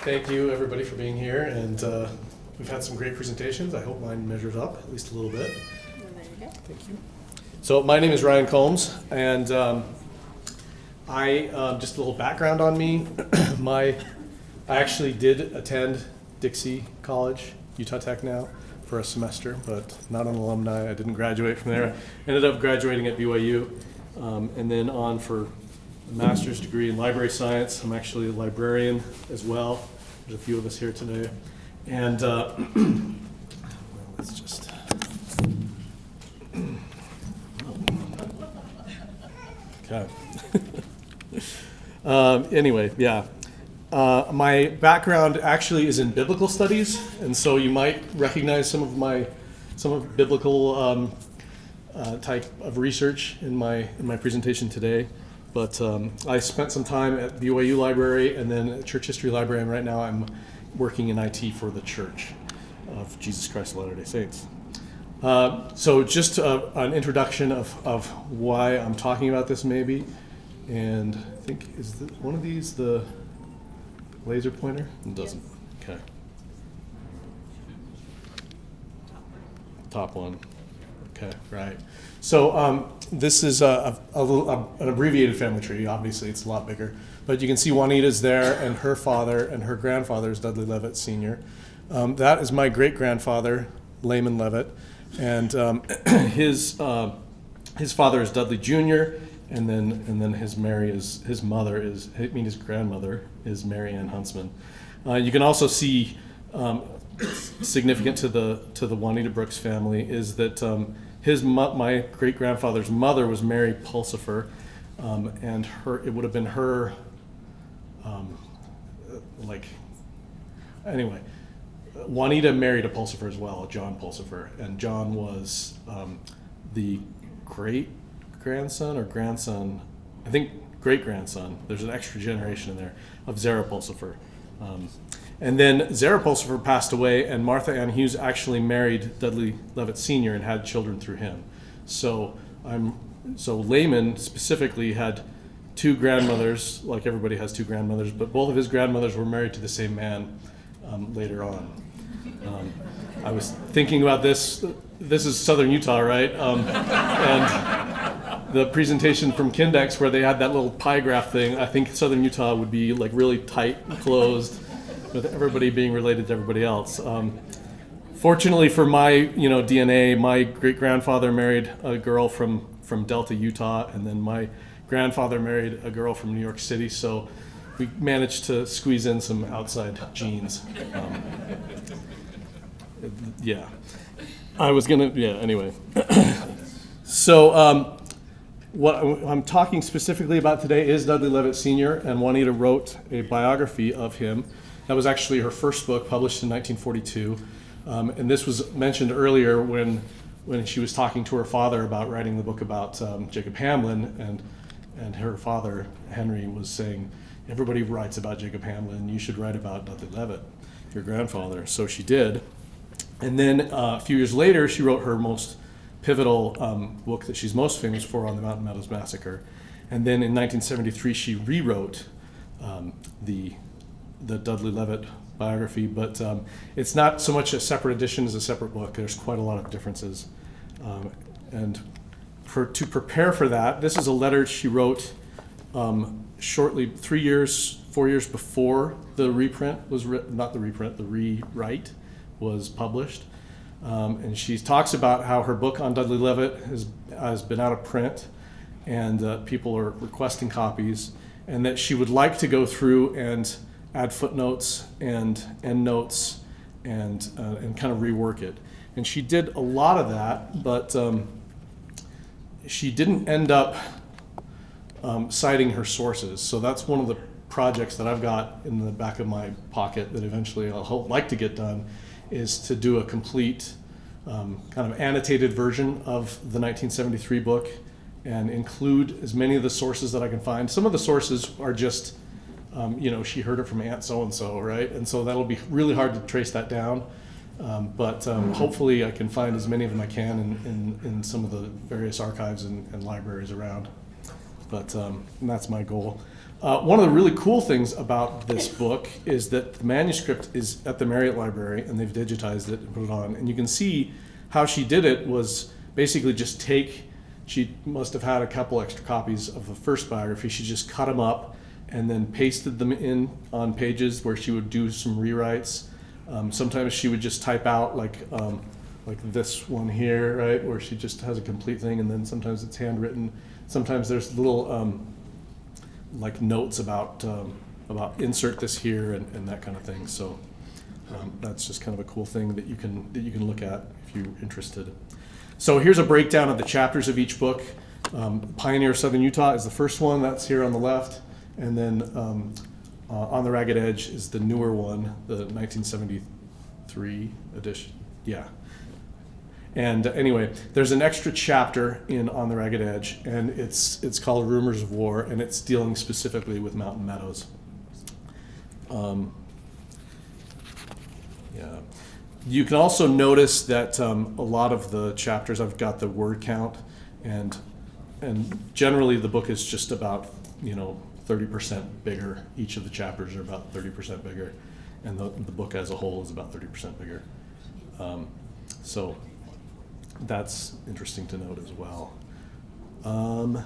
Thank you, everybody, for being here, and we've had some great presentations. I hope mine measures up at least a little bit. Well, there you go. Thank you. So my name is Ryan Coombs, and just a little background on me. I actually did attend Dixie College, Utah Tech now, for a semester, but not an alumni. I didn't graduate from there. Ended up graduating at BYU, and then on for a master's degree in library science. I'm actually a librarian as well. There's a few of us here today. And well, let's just... Okay. Anyway, yeah. My background actually is in biblical studies, and so you might recognize some of biblical type of research in my presentation today. But I spent some time at BYU Library and then at Church History Library, and right now I'm working in IT for the Church of Jesus Christ of Latter-day Saints. So just an introduction of why I'm talking about this maybe, and I think, is one of these the laser pointer? It doesn't. Yes. Okay. Top one. Okay, right. So this is an abbreviated family tree. Obviously, it's a lot bigger. But you can see Juanita's there, and her father and her grandfather is Dudley Leavitt Sr. That is my great-grandfather, Layman Leavitt. And his father is Dudley Jr., and then his grandmother is Mary Ann Huntsman. You can also see significant to the Juanita Brooks family is that my great grandfather's mother was Mary Pulsifer, and it would have been her anyway. Juanita married a Pulsifer as well, John Pulsifer, and John was the great-grandson or grandson, I think great-grandson, there's an extra generation in there, of Zara Pulsifer. And then Zara Pulsifer passed away, and Martha Ann Hughes actually married Dudley Leavitt Sr. and had children through him. So Layman specifically had two grandmothers, like everybody has two grandmothers, but both of his grandmothers were married to the same man later on. I was thinking about this. This is Southern Utah, right? And the presentation from Kindex where they had that little pie graph thing, I think Southern Utah would be like really tight and closed, with everybody being related to everybody else. Fortunately for my DNA, my great-grandfather married a girl from Delta, Utah, and then my grandfather married a girl from New York City, so we managed to squeeze in some outside genes. Anyway. So what I'm talking specifically about today is Dudley Leavitt Sr., and Juanita wrote a biography of him. That was actually her first book, published in 1942. And this was mentioned earlier when she was talking to her father about writing the book about Jacob Hamlin, and her father, Henry, was saying, everybody writes about Jacob Hamlin, you should write about Dudley Leavitt, your grandfather. So she did. And then a few years later, she wrote her most pivotal book that she's most famous for, on the Mountain Meadows Massacre. And then in 1973, she rewrote the Dudley Leavitt biography, but it's not so much a separate edition as a separate book. There's quite a lot of differences. And to prepare for that, this is a letter she wrote shortly, 4 years before the reprint was the rewrite was published. And she talks about how her book on Dudley Leavitt has been out of print, and people are requesting copies, and that she would like to go through and add footnotes and endnotes and kind of rework it. And she did a lot of that, but she didn't end up citing her sources. So that's one of the projects that I've got in the back of my pocket that eventually I'll like to get done, is to do a complete kind of annotated version of the 1973 book and include as many of the sources that I can find. Some of the sources are just, she heard it from Aunt so-and-so, right? And so that'll be really hard to trace that down. But hopefully I can find as many of them I can in some of the various archives and libraries around. but and that's my goal. One of the really cool things about this book is that the manuscript is at the Marriott Library, and they've digitized it and put it on. And you can see how she did it was basically just she must have had a couple extra copies of the first biography. She just cut them up and then pasted them in on pages where she would do some rewrites. Sometimes she would just type out like this one here, right, where she just has a complete thing, and then sometimes it's handwritten. Sometimes there's little like notes about insert this here and that kind of thing. So that's just kind of a cool thing that you can look at if you're interested. So here's a breakdown of the chapters of each book. Pioneer of Southern Utah is the first one. That's here on the left. And then On the Ragged Edge is the newer one, the 1973 edition. Yeah. And anyway, there's an extra chapter in On the Ragged Edge, and it's called Rumors of War, and it's dealing specifically with Mountain Meadows. Yeah. You can also notice that a lot of the chapters, I've got the word count, and generally the book is just about 30% bigger. Each of the chapters are about 30% bigger, and the book as a whole is about 30% bigger. So that's interesting to note as well. I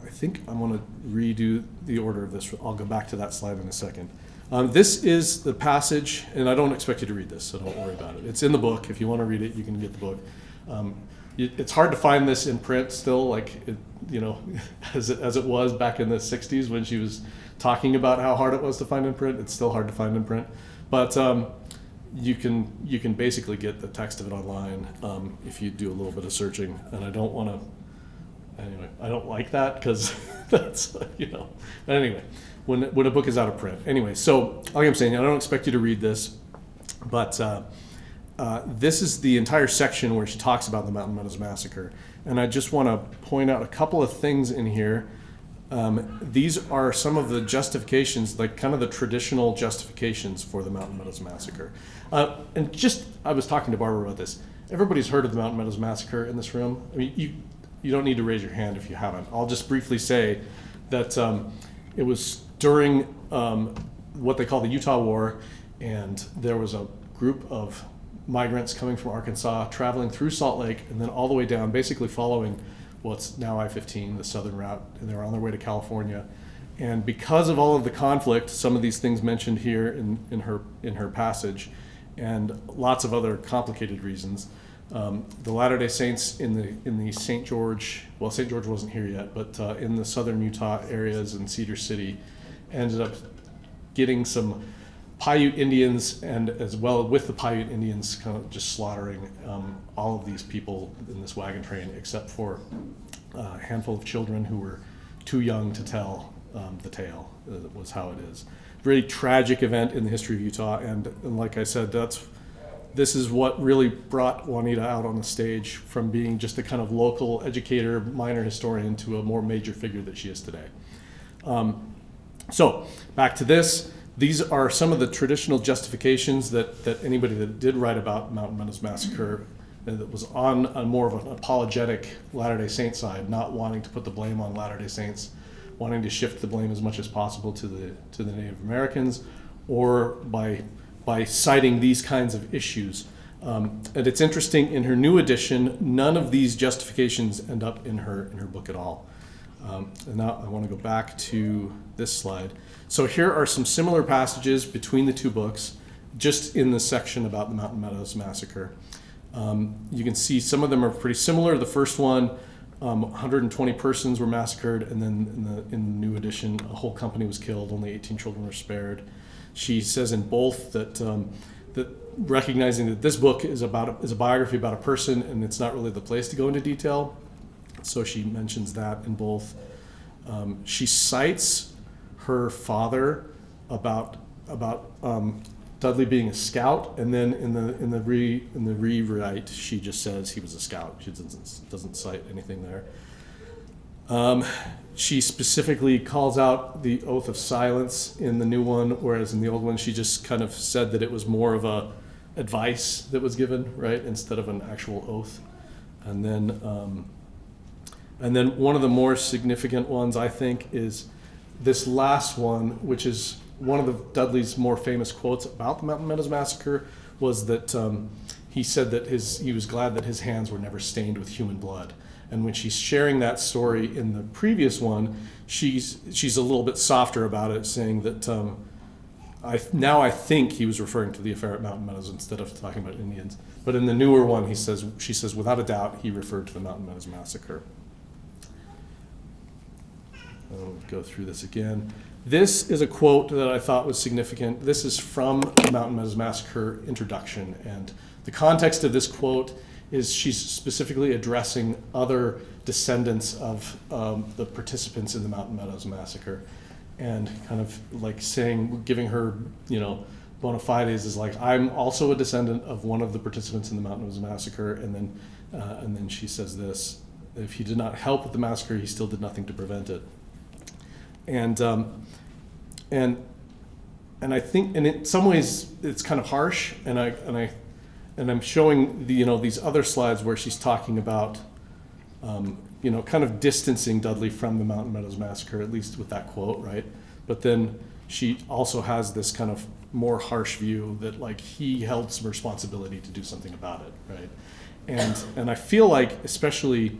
think I'm going to redo the order of this. I'll go back to that slide in a second. This is the passage, and I don't expect you to read this, so don't worry about it. It's in the book. If you want to read it, you can get the book. It's hard to find this in print still, like as it was back in the 60s when she was talking about how hard it was to find in print. It's still hard to find in print, but you can basically get the text of it online if you do a little bit of searching. And I don't want to. Anyway, I don't like that because that's But anyway, when a book is out of print. Anyway, so like I'm saying, I don't expect you to read this, but. This is the entire section where she talks about the Mountain Meadows Massacre. And I just want to point out a couple of things in here. These are some of the justifications, like kind of the traditional justifications for the Mountain Meadows Massacre. I was talking to Barbara about this. Everybody's heard of the Mountain Meadows Massacre in this room. I mean, you don't need to raise your hand if you haven't. I'll just briefly say that it was during what they call the Utah War, and there was a group of migrants coming from Arkansas, traveling through Salt Lake, and then all the way down, basically following what's now I-15, the southern route, and they were on their way to California. And because of all of the conflict, some of these things mentioned here in her passage, and lots of other complicated reasons, the Latter-day Saints in the St. George wasn't here yet, but in the southern Utah areas and Cedar City, ended up getting some Paiute Indians, and as well with the Paiute Indians kind of just slaughtering all of these people in this wagon train, except for a handful of children who were too young to tell the tale. Was how it is. Really tragic event in the history of Utah, and like I said, this is what really brought Juanita out on the stage from being just a kind of local educator, minor historian, to a more major figure that she is today. So back to this. These are some of the traditional justifications that anybody that did write about Mountain Meadows Massacre that was on more of an apologetic Latter-day Saint side, not wanting to put the blame on Latter-day Saints, wanting to shift the blame as much as possible to the Native Americans, or by citing these kinds of issues. And it's interesting, in her new edition, none of these justifications end up in her book at all. And now I want to go back to this slide. So here are some similar passages between the two books, just in the section about the Mountain Meadows Massacre. You can see some of them are pretty similar. The first one, 120 persons were massacred, and then in the new edition, a whole company was killed. Only 18 children were spared. She says in both that recognizing that this book is a biography about a person, and it's not really the place to go into detail. So she mentions that in both. She cites her father about Dudley being a scout, and then in the rewrite she just says he was a scout. She doesn't cite anything there. She specifically calls out the oath of silence in the new one, whereas in the old one she just kind of said that it was more of a advice that was given, right, instead of an actual oath. And then And then one of the more significant ones, I think, is this last one, which is one of the Dudley's more famous quotes about the Mountain Meadows Massacre, was that he said that he was glad that his hands were never stained with human blood. And when she's sharing that story in the previous one, she's a little bit softer about it, saying that I think he was referring to the affair at Mountain Meadows instead of talking about Indians. But in the newer one, she says, without a doubt, he referred to the Mountain Meadows Massacre. I'll go through this again. This is a quote that I thought was significant. This is from the Mountain Meadows Massacre introduction, and the context of this quote is she's specifically addressing other descendants of the participants in the Mountain Meadows Massacre, and kind of like saying, giving her, bona fides is like, I'm also a descendant of one of the participants in the Mountain Meadows Massacre, and then she says this: if he did not help with the massacre, he still did nothing to prevent it. And I think, and in some ways, it's kind of harsh. And I'm showing these other slides where she's talking about, kind of distancing Dudley from the Mountain Meadows Massacre, at least with that quote, right? But then she also has this kind of more harsh view that like he held some responsibility to do something about it, right? And I feel like, especially,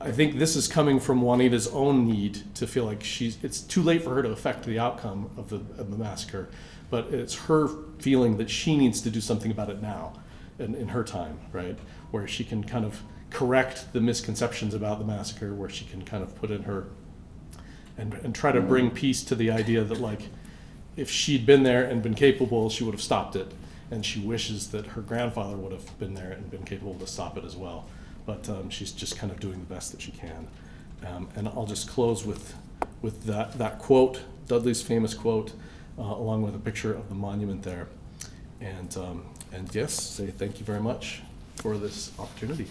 I think this is coming from Juanita's own need to feel like it's too late for her to affect the outcome of the massacre, but it's her feeling that she needs to do something about it now, in her time, right? Where she can kind of correct the misconceptions about the massacre, where she can kind of put in her, and try to bring peace to the idea that like, if she'd been there and been capable, she would have stopped it. And she wishes that her grandfather would have been there and been capable to stop it as well. But she's just kind of doing the best that she can. And I'll just close with that quote, Dudley's famous quote, along with a picture of the monument there. And yes, say thank you very much for this opportunity.